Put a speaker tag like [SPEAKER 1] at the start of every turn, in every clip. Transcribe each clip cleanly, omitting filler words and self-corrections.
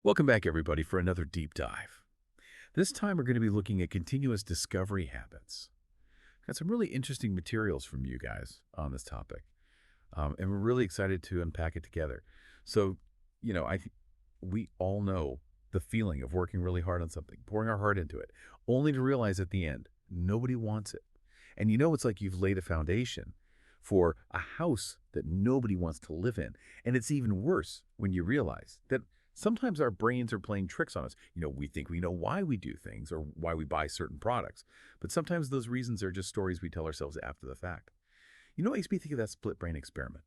[SPEAKER 1] Welcome back, everybody, for another deep dive. This time, we're going to be looking at continuous discovery habits. Got some really interesting materials from you guys on this topic, and we're really excited to unpack it together. So, we all know the feeling of working really hard on something, pouring our heart into it, only to realize at the end, nobody wants it. And it's like you've laid a foundation for a house that nobody wants to live in. And it's even worse when you realize that sometimes our brains are playing tricks on us. We think we know why we do things or why we buy certain products, but sometimes those reasons are just stories we tell ourselves after the fact. It makes me think of that split brain experiment,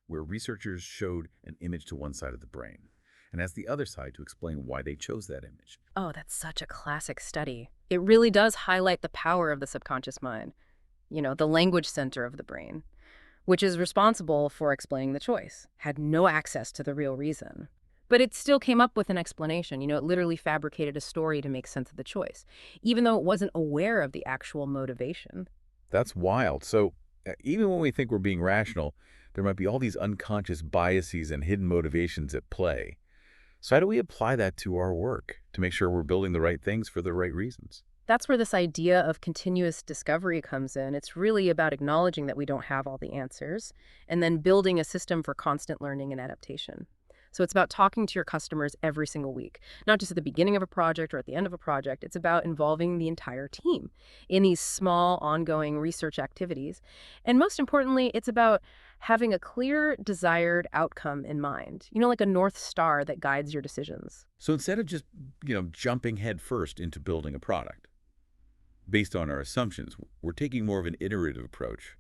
[SPEAKER 1] where researchers showed an image to one side of the brain and asked the other side to explain why they chose that image.
[SPEAKER 2] Oh, that's such a classic study. It really does highlight the power of the subconscious mind, the language center of the brain, which is responsible for explaining the choice, had no access to the real reason. But it still came up with an explanation. It literally fabricated a story to make sense of the choice, even though it wasn't aware of the actual motivation.
[SPEAKER 1] That's wild. So even when we think we're being rational, there might be all these unconscious biases and hidden motivations at play. So how do we apply that to our work to make sure we're building the right things for the right reasons?
[SPEAKER 2] That's where this idea of continuous discovery comes in. It's really about acknowledging that we don't have all the answers and then building a system for constant learning and adaptation. So it's about talking to your customers every single week, not just at the beginning of a project or at the end of a project. It's about involving the entire team in these small, ongoing research activities. And most importantly, it's about having a clear, desired outcome in mind, like a North Star that guides your decisions.
[SPEAKER 1] So instead of just, jumping headfirst into building a product based on our assumptions, we're taking more of an iterative approach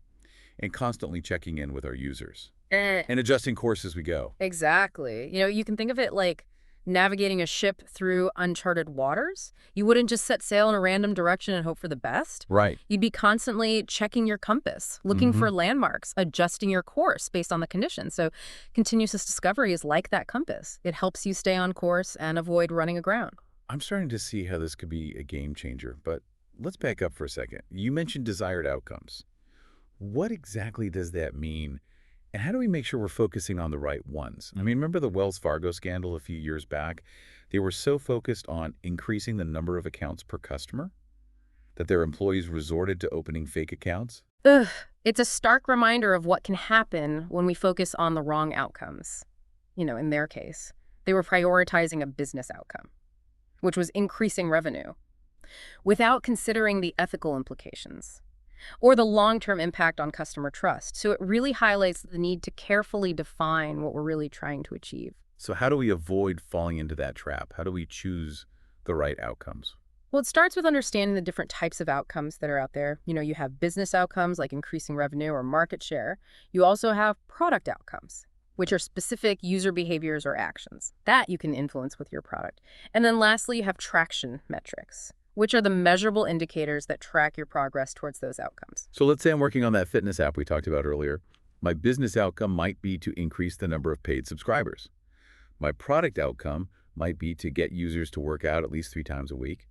[SPEAKER 1] and constantly checking in with our users and adjusting course as we go.
[SPEAKER 2] Exactly. You can think of it like navigating a ship through uncharted waters. You wouldn't just set sail in a random direction and hope for the best.
[SPEAKER 1] Right.
[SPEAKER 2] You'd be constantly checking your compass, looking for landmarks, adjusting your course based on the conditions. So continuous discovery is like that compass. It helps you stay on course and avoid running aground.
[SPEAKER 1] I'm starting to see how this could be a game changer, but let's back up for a second. You mentioned desired outcomes. What exactly does that mean? And how do we make sure we're focusing on the right ones? I mean, remember the Wells Fargo scandal a few years back? They were so focused on increasing the number of accounts per customer that their employees resorted to opening fake accounts.
[SPEAKER 2] Ugh, it's a stark reminder of what can happen when we focus on the wrong outcomes. In their case, they were prioritizing a business outcome, which was increasing revenue, without considering the ethical implications or the long-term impact on customer trust. So it really highlights the need to carefully define what we're really trying to achieve.
[SPEAKER 1] So how do we avoid falling into that trap? How do we choose the right outcomes?
[SPEAKER 2] Well, it starts with understanding the different types of outcomes that are out there. You have business outcomes like increasing revenue or market share. You also have product outcomes, which are specific user behaviors or actions that you can influence with your product. And then lastly, you have traction metrics, which are the measurable indicators that track your progress towards those outcomes.
[SPEAKER 1] So let's say I'm working on that fitness app we talked about earlier. My business outcome might be to increase the number of paid subscribers. My product outcome might be to get users to work out at least 3 times a week.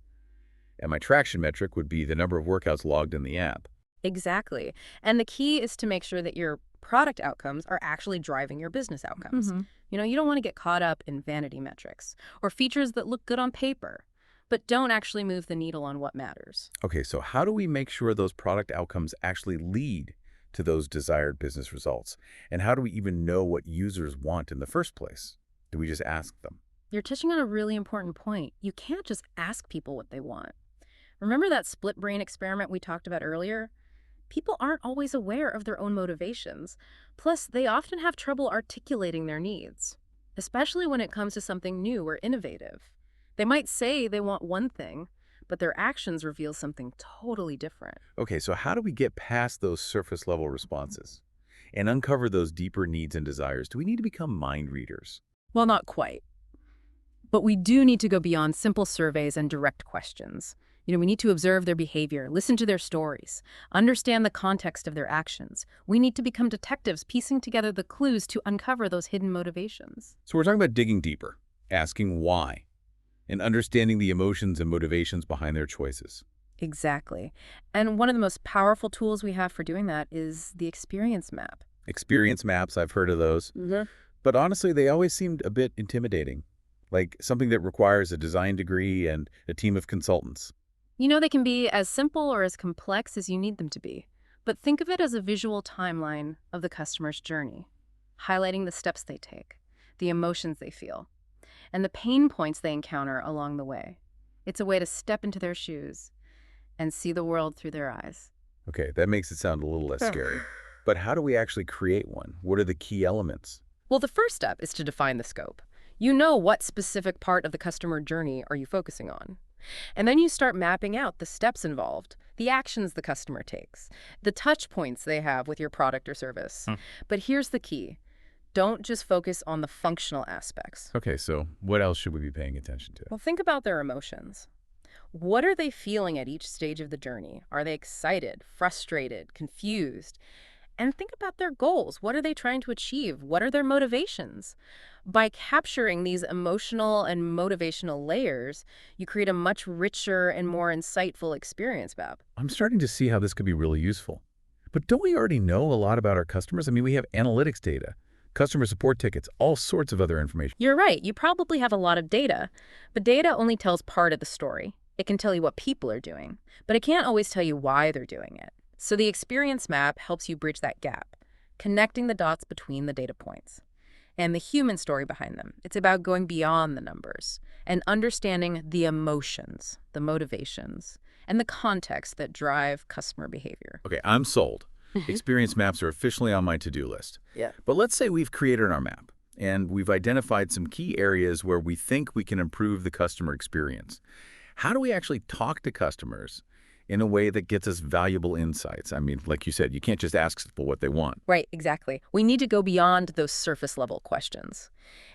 [SPEAKER 1] And my traction metric would be the number of workouts logged in the app.
[SPEAKER 2] Exactly. And the key is to make sure that your product outcomes are actually driving your business outcomes. You don't want to get caught up in vanity metrics or features that look good on paper, but don't actually move the needle on what matters.
[SPEAKER 1] Okay, so how do we make sure those product outcomes actually lead to those desired business results? And how do we even know what users want in the first place? Do we just ask them?
[SPEAKER 2] You're touching on a really important point. You can't just ask people what they want. Remember that split brain experiment we talked about earlier? People aren't always aware of their own motivations. Plus, they often have trouble articulating their needs, especially when it comes to something new or innovative. They might say they want one thing, but their actions reveal something totally different.
[SPEAKER 1] Okay, so how do we get past those surface level responses and uncover those deeper needs and desires? Do we need to become mind readers?
[SPEAKER 2] Well, not quite. But we do need to go beyond simple surveys and direct questions. We need to observe their behavior, listen to their stories, understand the context of their actions. We need to become detectives, piecing together the clues to uncover those hidden motivations.
[SPEAKER 1] So we're talking about digging deeper, asking why, and understanding the emotions and motivations behind their choices.
[SPEAKER 2] Exactly. And one of the most powerful tools we have for doing that is the experience map.
[SPEAKER 1] Experience maps, I've heard of those. But honestly, they always seemed a bit intimidating. Like something that requires a design degree and a team of consultants.
[SPEAKER 2] They can be as simple or as complex as you need them to be. But think of it as a visual timeline of the customer's journey, highlighting the steps they take, the emotions they feel, and the pain points they encounter along the way. It's a way to step into their shoes and see the world through their eyes.
[SPEAKER 1] Okay, that makes it sound a little less scary. But how do we actually create one? What are the key elements?
[SPEAKER 2] Well, the first step is to define the scope. You know what specific part of the customer journey are you focusing on. And then you start mapping out the steps involved, the actions the customer takes, the touch points they have with your product or service. But here's the key. Don't just focus on the functional aspects.
[SPEAKER 1] Okay, so what else should we be paying attention to?
[SPEAKER 2] Well, think about their emotions. What are they feeling at each stage of the journey? Are they excited, frustrated, confused? And think about their goals. What are they trying to achieve? What are their motivations? By capturing these emotional and motivational layers, you create a much richer and more insightful experience, Bab.
[SPEAKER 1] I'm starting to see how this could be really useful. But don't we already know a lot about our customers? I mean, we have analytics data, customer support tickets, all sorts of other information.
[SPEAKER 2] You're right. You probably have a lot of data, but data only tells part of the story. It can tell you what people are doing, but it can't always tell you why they're doing it. So the experience map helps you bridge that gap, connecting the dots between the data points and the human story behind them. It's about going beyond the numbers and understanding the emotions, the motivations, and the context that drive customer behavior.
[SPEAKER 1] Okay, I'm sold. Experience maps are officially on my to-do list.
[SPEAKER 2] Yeah.
[SPEAKER 1] But let's say we've created our map and we've identified some key areas where we think we can improve the customer experience. How do we actually talk to customers in a way that gets us valuable insights? I mean, like you said, you can't just ask people what they want.
[SPEAKER 2] Right, exactly. We need to go beyond those surface-level questions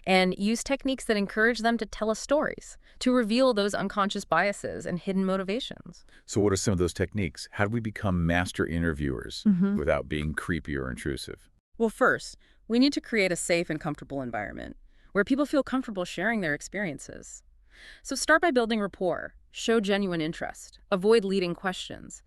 [SPEAKER 2] and use techniques that encourage them to tell us stories, to reveal those unconscious biases and hidden motivations.
[SPEAKER 1] So what are some of those techniques? How do we become master interviewers without being creepy or intrusive?
[SPEAKER 2] Well, first, we need to create a safe and comfortable environment where people feel comfortable sharing their experiences. So start by building rapport, show genuine interest, avoid leading questions.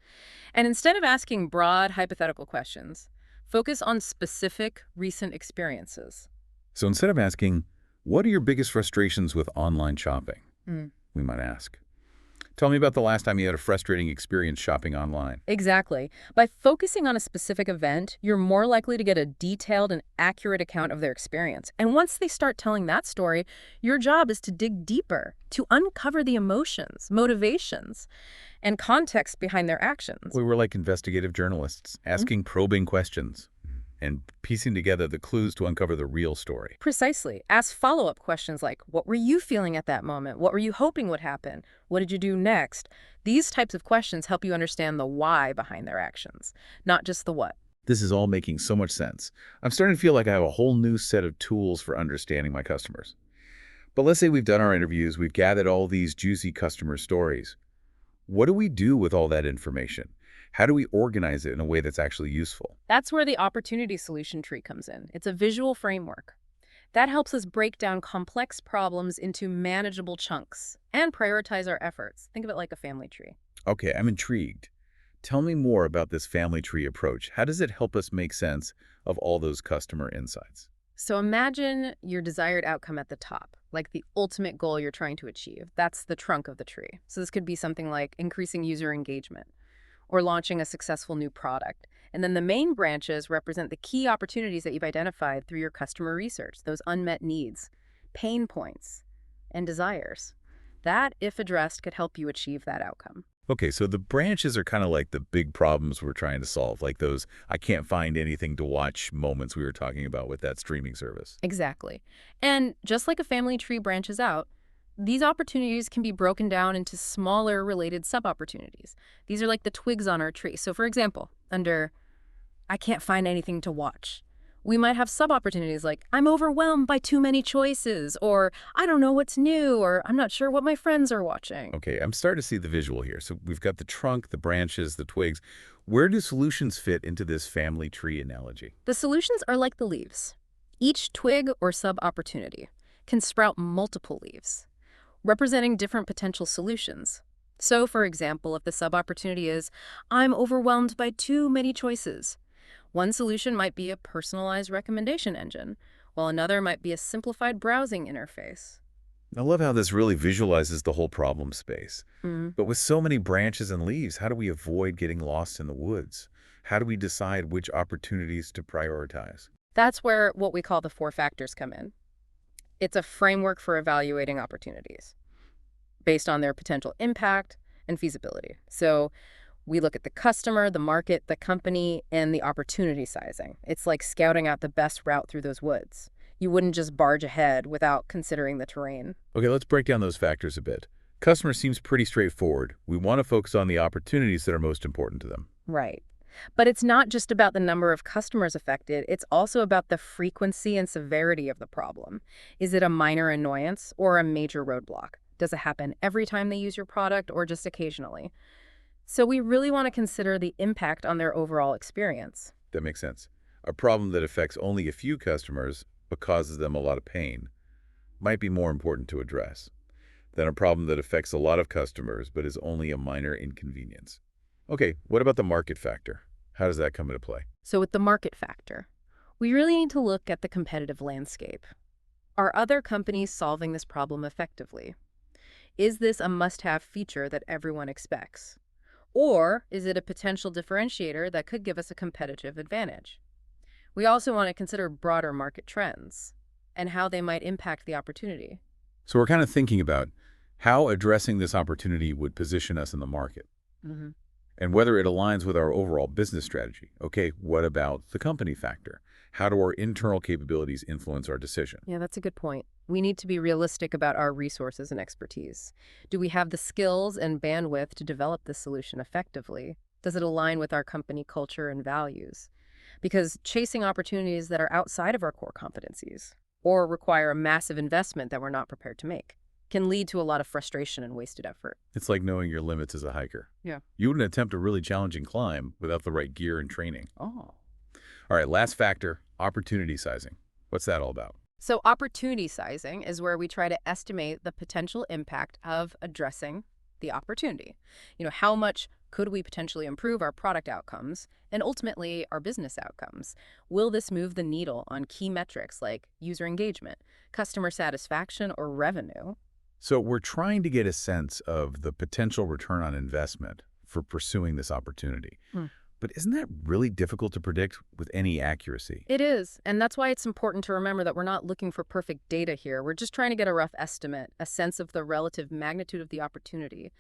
[SPEAKER 2] And instead of asking broad, hypothetical questions, focus on specific, recent experiences.
[SPEAKER 1] So instead of asking, what are your biggest frustrations with online shopping? We might ask, tell me about the last time you had a frustrating experience shopping online.
[SPEAKER 2] Exactly. By focusing on a specific event, you're more likely to get a detailed and accurate account of their experience. And once they start telling that story, your job is to dig deeper, to uncover the emotions, motivations, and context behind their actions.
[SPEAKER 1] We were like investigative journalists, asking probing questions and piecing together the clues to uncover the real story.
[SPEAKER 2] Precisely. Ask follow-up questions like, what were you feeling at that moment? What were you hoping would happen? What did you do next? These types of questions help you understand the why behind their actions, not just the what.
[SPEAKER 1] This is all making so much sense. I'm starting to feel like I have a whole new set of tools for understanding my customers. But let's say we've done our interviews, we've gathered all these juicy customer stories. What do we do with all that information? How do we organize it in a way that's actually useful?
[SPEAKER 2] That's where the opportunity solution tree comes in. It's a visual framework. That helps us break down complex problems into manageable chunks and prioritize our efforts. Think of it like a family tree.
[SPEAKER 1] Okay, I'm intrigued. Tell me more about this family tree approach. How does it help us make sense of all those customer insights?
[SPEAKER 2] So imagine your desired outcome at the top, like the ultimate goal you're trying to achieve. That's the trunk of the tree. So this could be something like increasing user engagement or launching a successful new product. And then the main branches represent the key opportunities that you've identified through your customer research, those unmet needs, pain points, and desires. That, if addressed, could help you achieve that outcome.
[SPEAKER 1] Okay, so the branches are kind of like the big problems we're trying to solve, like those I can't find anything to watch moments we were talking about with that streaming service.
[SPEAKER 2] Exactly. And just like a family tree branches out, these opportunities can be broken down into smaller related sub-opportunities. These are like the twigs on our tree. So for example, under I can't find anything to watch, we might have sub-opportunities like I'm overwhelmed by too many choices, or I don't know what's new, or I'm not sure what my friends are watching.
[SPEAKER 1] Okay, I'm starting to see the visual here. So we've got the trunk, the branches, the twigs. Where do solutions fit into this family tree analogy?
[SPEAKER 2] The solutions are like the leaves. Each twig or sub-opportunity can sprout multiple leaves, representing different potential solutions. So, for example, if the sub-opportunity is, I'm overwhelmed by too many choices, one solution might be a personalized recommendation engine, while another might be a simplified browsing interface.
[SPEAKER 1] I love how this really visualizes the whole problem space.
[SPEAKER 2] Mm.
[SPEAKER 1] But with so many branches and leaves, how do we avoid getting lost in the woods? How do we decide which opportunities to prioritize?
[SPEAKER 2] That's where what we call the four factors come in. It's a framework for evaluating opportunities based on their potential impact and feasibility. So we look at the customer, the market, the company, and the opportunity sizing. It's like scouting out the best route through those woods. You wouldn't just barge ahead without considering the terrain.
[SPEAKER 1] Okay, let's break down those factors a bit. Customer seems pretty straightforward. We want to focus on the opportunities that are most important to them.
[SPEAKER 2] Right. But it's not just about the number of customers affected, it's also about the frequency and severity of the problem. Is it a minor annoyance or a major roadblock? Does it happen every time they use your product or just occasionally? So we really want to consider the impact on their overall experience.
[SPEAKER 1] That makes sense. A problem that affects only a few customers but causes them a lot of pain might be more important to address than a problem that affects a lot of customers but is only a minor inconvenience. Okay, what about the market factor? How does that come into play?
[SPEAKER 2] So with the market factor, we really need to look at the competitive landscape. Are other companies solving this problem effectively? Is this a must-have feature that everyone expects? Or is it a potential differentiator that could give us a competitive advantage? We also want to consider broader market trends and how they might impact the opportunity.
[SPEAKER 1] So we're kind of thinking about how addressing this opportunity would position us in the market
[SPEAKER 2] Hmm.
[SPEAKER 1] and whether it aligns with our overall business strategy. Okay, what about the company factor? How do our internal capabilities influence our decision?
[SPEAKER 2] Yeah, that's a good point. We need to be realistic about our resources and expertise. Do we have the skills and bandwidth to develop this solution effectively? Does it align with our company culture and values? Because chasing opportunities that are outside of our core competencies or require a massive investment that we're not prepared to make can lead to a lot of frustration and wasted effort.
[SPEAKER 1] It's like knowing your limits as a hiker.
[SPEAKER 2] Yeah.
[SPEAKER 1] You wouldn't attempt a really challenging climb without the right gear and training.
[SPEAKER 2] Oh.
[SPEAKER 1] All right, last factor, opportunity sizing. What's that all about?
[SPEAKER 2] So opportunity sizing is where we try to estimate the potential impact of addressing the opportunity. How much could we potentially improve our product outcomes and ultimately our business outcomes? Will this move the needle on key metrics like user engagement, customer satisfaction, or revenue?
[SPEAKER 1] So we're trying to get a sense of the potential return on investment for pursuing this opportunity.
[SPEAKER 2] Hmm.
[SPEAKER 1] But isn't that really difficult to predict with any accuracy?
[SPEAKER 2] It is, and that's why it's important to remember that we're not looking for perfect data here. We're just trying to get a rough estimate, a sense of the relative magnitude of the opportunity.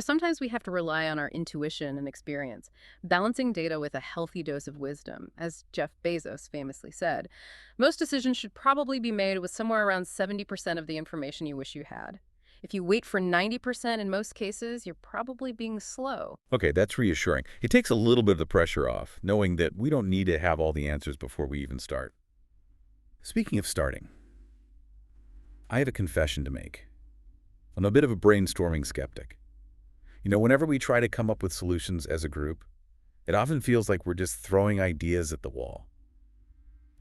[SPEAKER 2] Sometimes we have to rely on our intuition and experience, balancing data with a healthy dose of wisdom. As Jeff Bezos famously said, most decisions should probably be made with somewhere around 70% of the information you wish you had. If you wait for 90% in most cases, you're probably being slow.
[SPEAKER 1] Okay, that's reassuring. It takes a little bit of the pressure off, knowing that we don't need to have all the answers before we even start. Speaking of starting, I have a confession to make. I'm a bit of a brainstorming skeptic. Whenever we try to come up with solutions as a group, it often feels like we're just throwing ideas at the wall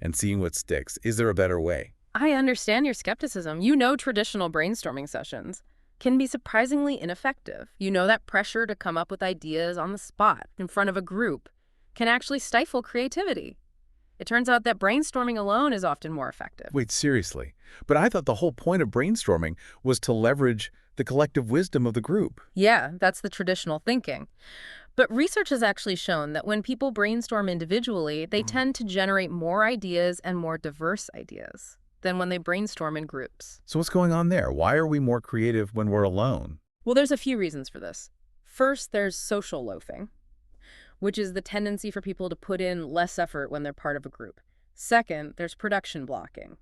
[SPEAKER 1] and seeing what sticks. Is there a better way?
[SPEAKER 2] I understand your skepticism. Traditional brainstorming sessions can be surprisingly ineffective. That pressure to come up with ideas on the spot in front of a group can actually stifle creativity. It turns out that brainstorming alone is often more effective.
[SPEAKER 1] Wait, seriously? But I thought the whole point of brainstorming was to leverage the collective wisdom of the group.
[SPEAKER 2] Yeah, that's the traditional thinking. But research has actually shown that when people brainstorm individually, they tend to generate more ideas and more diverse ideas than when they brainstorm in groups.
[SPEAKER 1] So what's going on there? Why are we more creative when we're alone?
[SPEAKER 2] Well, there's a few reasons for this. First, there's social loafing, which is the tendency for people to put in less effort when they're part of a group. Second, there's production blocking,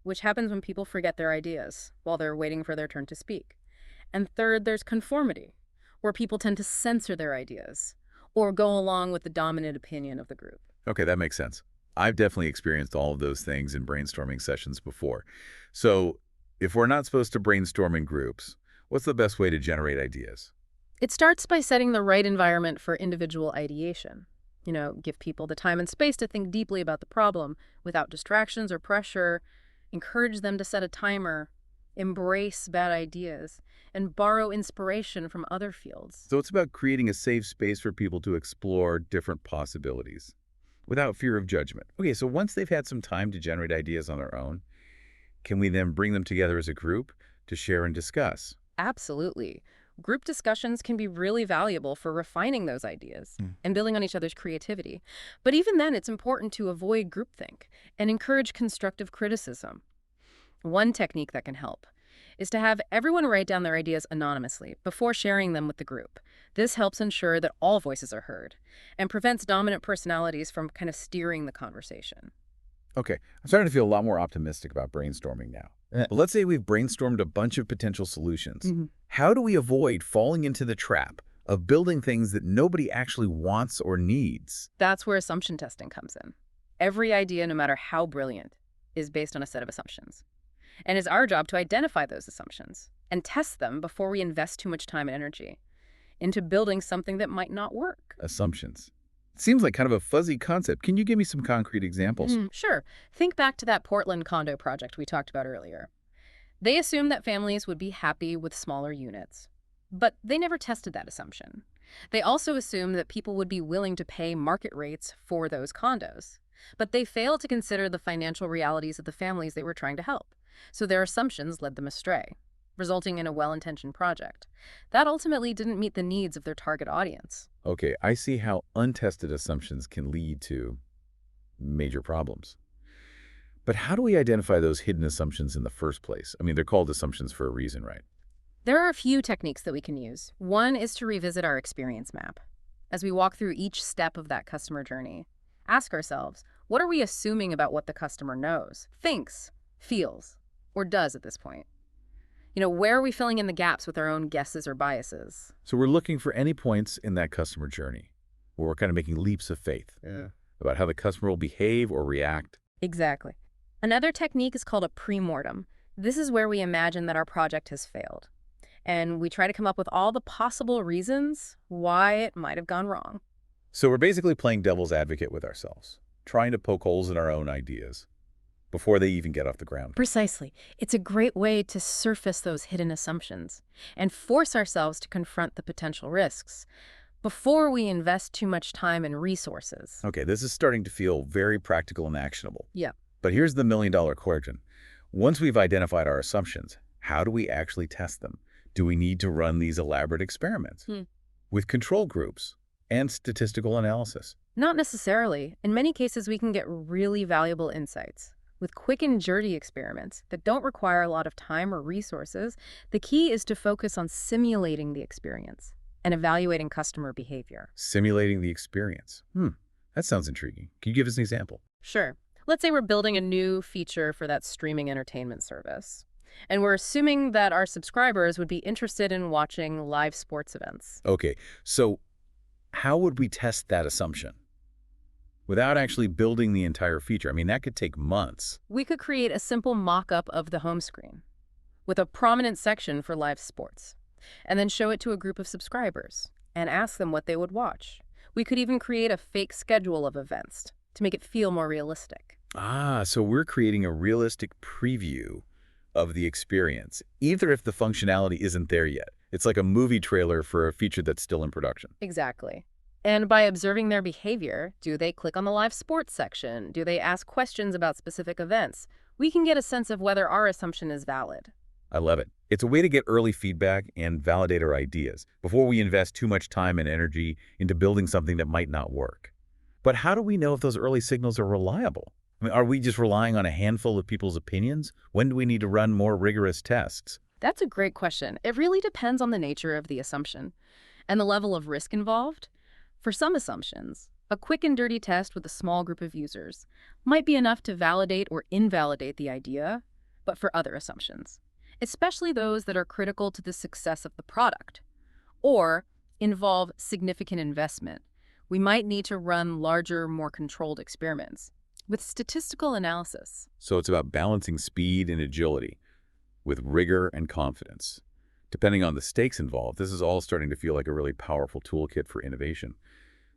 [SPEAKER 2] which happens when people forget their ideas while they're waiting for their turn to speak. And third, there's conformity, where people tend to censor their ideas or go along with the dominant opinion of the group.
[SPEAKER 1] Okay, that makes sense. I've definitely experienced all of those things in brainstorming sessions before. So if we're not supposed to brainstorm in groups, what's the best way to generate ideas?
[SPEAKER 2] It starts by setting the right environment for individual ideation. Give people the time and space to think deeply about the problem without distractions or pressure. Encourage them to set a timer, embrace bad ideas, and borrow inspiration from other fields.
[SPEAKER 1] So it's about creating a safe space for people to explore different possibilities without fear of judgment. Okay, so once they've had some time to generate ideas on their own, Can we then bring them together as a group to share and discuss?
[SPEAKER 2] Absolutely. Group discussions can be really valuable for refining those ideas
[SPEAKER 1] Hmm.
[SPEAKER 2] and building on each other's creativity. But even then, it's important to avoid groupthink and encourage constructive criticism. One technique that can help is to have everyone write down their ideas anonymously before sharing them with the group. This helps ensure that all voices are heard and prevents dominant personalities from kind of steering the conversation.
[SPEAKER 1] Okay, I'm starting to feel a lot more optimistic about brainstorming now. But let's say we've brainstormed a bunch of potential solutions.
[SPEAKER 2] Mhm.
[SPEAKER 1] How do we avoid falling into the trap of building things that nobody actually wants or needs?
[SPEAKER 2] That's where assumption testing comes in. Every idea, no matter how brilliant, is based on a set of assumptions. And it's our job to identify those assumptions and test them before we invest too much time and energy into building something that might not work.
[SPEAKER 1] Assumptions. Seems like kind of a fuzzy concept. Can you give me some concrete examples?
[SPEAKER 2] Sure. Think back to that Portland condo project we talked about earlier. They assumed that families would be happy with smaller units, but they never tested that assumption. They also assumed that people would be willing to pay market rates for those condos, but they failed to consider the financial realities of the families they were trying to help. So their assumptions led them astray, resulting in a well-intentioned project that ultimately didn't meet the needs of their target audience.
[SPEAKER 1] Okay, I see how untested assumptions can lead to major problems. But how do we identify those hidden assumptions in the first place? I mean, they're called assumptions for a reason, right?
[SPEAKER 2] There are a few techniques that we can use. One is to revisit our experience map. As we walk through each step of that customer journey, ask ourselves, what are we assuming about what the customer knows, thinks, feels, or does at this point? Where are we filling in the gaps with our own guesses or biases?
[SPEAKER 1] So we're looking for any points in that customer journey where we're kind of making leaps of faith. Yeah. About how the customer will behave or react.
[SPEAKER 2] Exactly. Another technique is called a pre-mortem. This is where we imagine that our project has failed, and we try to come up with all the possible reasons why it might have gone wrong.
[SPEAKER 1] So we're basically playing devil's advocate with ourselves, trying to poke holes in our own ideas before they even get off the ground.
[SPEAKER 2] Precisely. It's a great way to surface those hidden assumptions and force ourselves to confront the potential risks before we invest too much time and resources.
[SPEAKER 1] Okay, this is starting to feel very practical and actionable.
[SPEAKER 2] Yeah.
[SPEAKER 1] But here's the million-dollar question. Once we've identified our assumptions, how do we actually test them? Do we need to run these elaborate experiments with control groups and statistical analysis?
[SPEAKER 2] Not necessarily. In many cases, we can get really valuable insights with quick and dirty experiments that don't require a lot of time or resources. The key is to focus on simulating the experience and evaluating customer behavior.
[SPEAKER 1] Simulating the experience. That sounds intriguing. Can you give us an example?
[SPEAKER 2] Sure. Let's say we're building a new feature for that streaming entertainment service, and we're assuming that our subscribers would be interested in watching live sports events.
[SPEAKER 1] Okay, so how would we test that assumption without actually building the entire feature? I mean, that could take months.
[SPEAKER 2] We could create a simple mock-up of the home screen with a prominent section for live sports, and then show it to a group of subscribers and ask them what they would watch. We could even create a fake schedule of events to make it feel more realistic.
[SPEAKER 1] So we're creating a realistic preview of the experience, even if the functionality isn't there yet. It's like a movie trailer for a feature that's still in production.
[SPEAKER 2] Exactly. And by observing their behavior, do they click on the live sports section? Do they ask questions about specific events? We can get a sense of whether our assumption is valid.
[SPEAKER 1] I love it. It's a way to get early feedback and validate our ideas before we invest too much time and energy into building something that might not work. But how do we know if those early signals are reliable? I mean, are we just relying on a handful of people's opinions? When do we need to run more rigorous tests?
[SPEAKER 2] That's a great question. It really depends on the nature of the assumption and the level of risk involved. For some assumptions, a quick and dirty test with a small group of users might be enough to validate or invalidate the idea, but for other assumptions, especially those that are critical to the success of the product or involve significant investment, we might need to run larger, more controlled experiments with statistical analysis.
[SPEAKER 1] So it's about balancing speed and agility with rigor and confidence. Depending on the stakes involved, this is all starting to feel like a really powerful toolkit for innovation.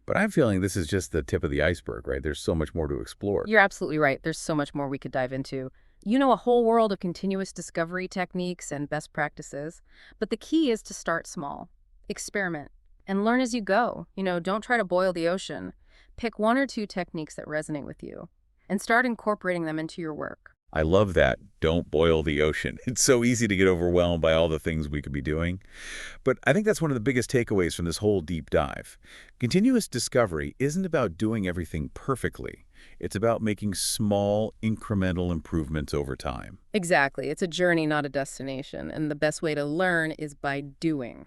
[SPEAKER 1] But I'm feeling this is just the tip of the iceberg, right? There's so much more to explore.
[SPEAKER 2] You're absolutely right. There's so much more we could dive into. A whole world of continuous discovery techniques and best practices. But the key is to start small, experiment, and learn as you go. Don't try to boil the ocean. Pick one or two techniques that resonate with you and start incorporating them into your work.
[SPEAKER 1] I love that. Don't boil the ocean. It's so easy to get overwhelmed by all the things we could be doing. But I think that's one of the biggest takeaways from this whole deep dive. Continuous discovery isn't about doing everything perfectly. It's about making small, incremental improvements over time.
[SPEAKER 2] Exactly. It's a journey, not a destination. And the best way to learn is by doing.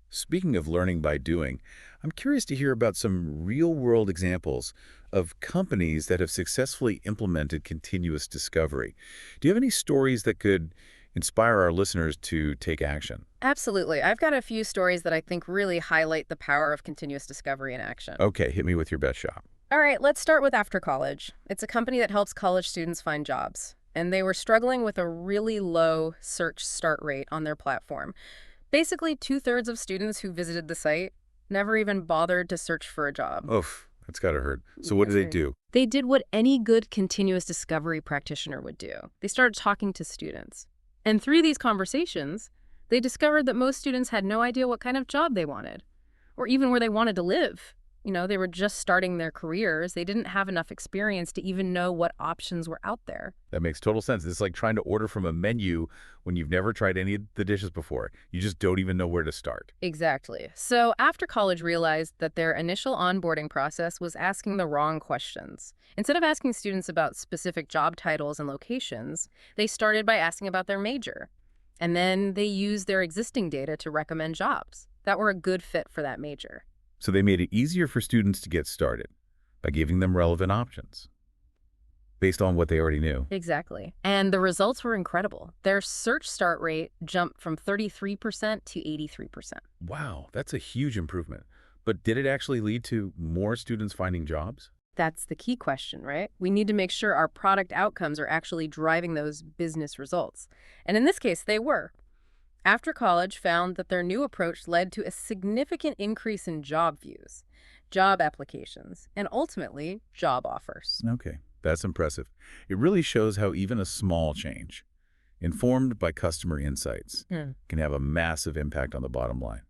[SPEAKER 1] Speaking of learning by doing, I'm curious to hear about some real-world examples of companies that have successfully implemented continuous discovery. Do you have any stories that could inspire our listeners to take action?
[SPEAKER 2] Absolutely. I've got a few stories that I think really highlight the power of continuous discovery in action.
[SPEAKER 1] Okay, hit me with your best shot.
[SPEAKER 2] All right, let's start with After College. It's a company that helps college students find jobs. And they were struggling with a really low search start rate on their platform. Basically, two-thirds of students who visited the site never even bothered to search for a job.
[SPEAKER 1] Oof, that's gotta hurt. So what do
[SPEAKER 2] That's
[SPEAKER 1] they
[SPEAKER 2] right.
[SPEAKER 1] do?
[SPEAKER 2] They did what any good continuous discovery practitioner would do. They started talking to students. And through these conversations, they discovered that most students had no idea what kind of job they wanted, or even where they wanted to live. They were just starting their careers. They didn't have enough experience to even know what options were out there.
[SPEAKER 1] That makes total sense. It's like trying to order from a menu when you've never tried any of the dishes before. You just don't even know where to start.
[SPEAKER 2] Exactly. So After College realized that their initial onboarding process was asking the wrong questions. Instead of asking students about specific job titles and locations, they started by asking about their major. And then they used their existing data to recommend jobs that were a good fit for that major.
[SPEAKER 1] So they made it easier for students to get started by giving them relevant options based on what they already knew.
[SPEAKER 2] Exactly. And the results were incredible. Their search start rate jumped from 33% to 83%.
[SPEAKER 1] Wow, that's a huge improvement. But did it actually lead to more students finding jobs?
[SPEAKER 2] That's the key question, right? We need to make sure our product outcomes are actually driving those business results. And in this case, they were. After College found that their new approach led to a significant increase in job views, job applications, and ultimately, job offers.
[SPEAKER 1] Okay, that's impressive. It really shows how even a small change, informed by customer insights,
[SPEAKER 2] Hmm.
[SPEAKER 1] can have a massive impact on the bottom line.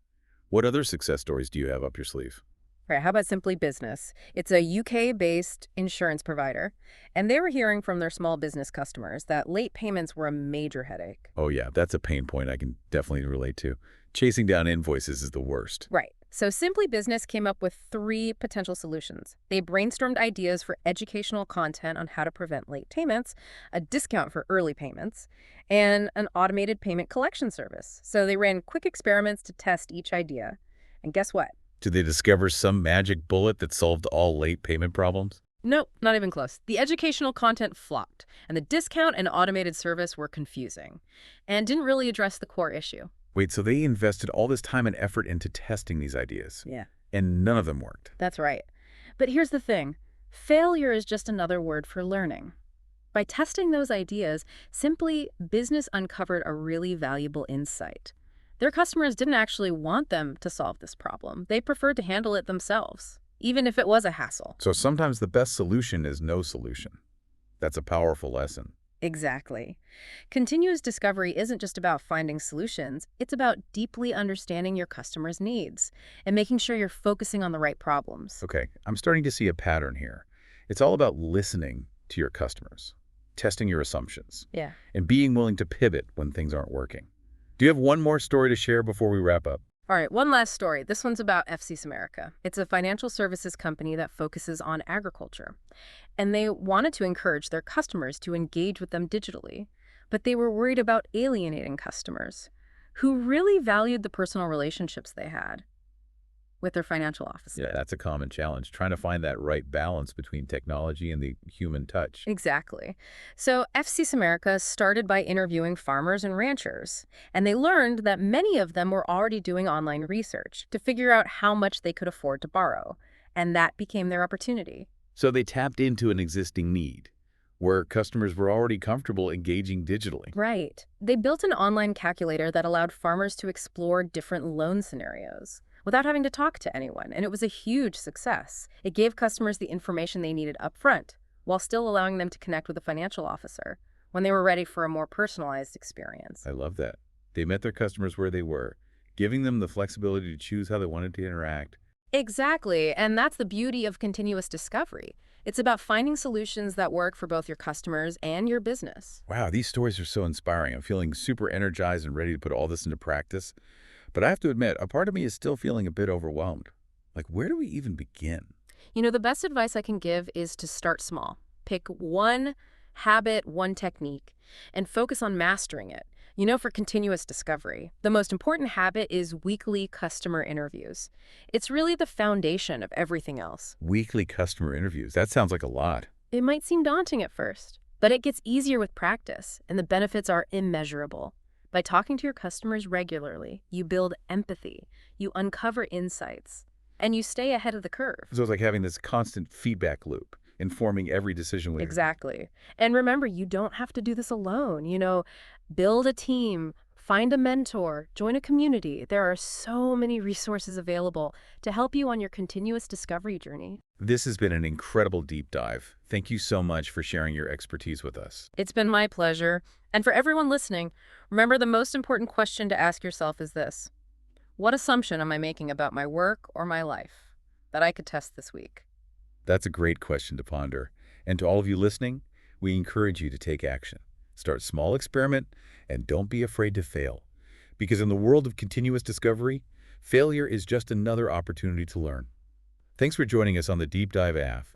[SPEAKER 1] What other success stories do you have up your sleeve?
[SPEAKER 2] All right, how about Simply Business? It's a UK-based insurance provider, and they were hearing from their small business customers that late payments were a major headache.
[SPEAKER 1] Oh yeah, that's a pain point I can definitely relate to. Chasing down invoices is the worst.
[SPEAKER 2] Right. So Simply Business came up with three potential solutions. They brainstormed ideas for educational content on how to prevent late payments, a discount for early payments, and an automated payment collection service. So they ran quick experiments to test each idea. And guess what?
[SPEAKER 1] Did they discover some magic bullet that solved all late payment problems?
[SPEAKER 2] Nope, not even close. The educational content flopped, and the discount and automated service were confusing and didn't really address the core issue.
[SPEAKER 1] Wait, so they invested all this time and effort into testing these ideas,
[SPEAKER 2] Yeah.
[SPEAKER 1] and none of them worked?
[SPEAKER 2] That's right. But here's the thing. Failure is just another word for learning. By testing those ideas, Simply Business uncovered a really valuable insight. Their customers didn't actually want them to solve this problem. They preferred to handle it themselves, even if it was a hassle.
[SPEAKER 1] So sometimes the best solution is no solution. That's a powerful lesson.
[SPEAKER 2] Exactly. Continuous discovery isn't just about finding solutions, it's about deeply understanding your customers' needs and making sure you're focusing on the right problems.
[SPEAKER 1] Okay, I'm starting to see a pattern here. It's all about listening to your customers, testing your assumptions,
[SPEAKER 2] Yeah.
[SPEAKER 1] and being willing to pivot when things aren't working. Do you have one more story to share before we wrap up?
[SPEAKER 2] All right, one last story. This one's about FC's America. It's a financial services company that focuses on agriculture. And they wanted to encourage their customers to engage with them digitally. But they were worried about alienating customers who really valued the personal relationships they had with their financial officer.
[SPEAKER 1] Yeah, that's a common challenge, trying to find that right balance between technology and the human touch.
[SPEAKER 2] Exactly. So FC's America started by interviewing farmers and ranchers, and they learned that many of them were already doing online research to figure out how much they could afford to borrow, and that became their opportunity.
[SPEAKER 1] So they tapped into an existing need, where customers were already comfortable engaging digitally.
[SPEAKER 2] Right. They built an online calculator that allowed farmers to explore different loan scenarios without having to talk to anyone, and it was a huge success. It gave customers the information they needed up front, while still allowing them to connect with a financial officer when they were ready for a more personalized experience.
[SPEAKER 1] I love that. They met their customers where they were, giving them the flexibility to choose how they wanted to interact.
[SPEAKER 2] Exactly, and that's the beauty of continuous discovery. It's about finding solutions that work for both your customers and your business.
[SPEAKER 1] Wow, these stories are so inspiring. I'm feeling super energized and ready to put all this into practice. But I have to admit, a part of me is still feeling a bit overwhelmed. Like, where do we even begin?
[SPEAKER 2] The best advice I can give is to start small. Pick one habit, one technique, and focus on mastering it. For continuous discovery, the most important habit is weekly customer interviews. It's really the foundation of everything else.
[SPEAKER 1] Weekly customer interviews. That sounds like a lot.
[SPEAKER 2] It might seem daunting at first, but it gets easier with practice, and the benefits are immeasurable. By talking to your customers regularly, you build empathy, you uncover insights, and you stay ahead of the curve.
[SPEAKER 1] So it's like having this constant feedback loop, informing every decision we make.
[SPEAKER 2] Exactly. And remember, you don't have to do this alone. Build a team, find a mentor, join a community. There are so many resources available to help you on your continuous discovery journey.
[SPEAKER 1] This has been an incredible deep dive. Thank you so much for sharing your expertise with us.
[SPEAKER 2] It's been my pleasure. And for everyone listening, remember the most important question to ask yourself is this: what assumption am I making about my work or my life that I could test this week?
[SPEAKER 1] That's a great question to ponder. And to all of you listening, we encourage you to take action. Start small, experiment, and don't be afraid to fail. Because in the world of continuous discovery, failure is just another opportunity to learn. Thanks for joining us on the Deep Dive AF.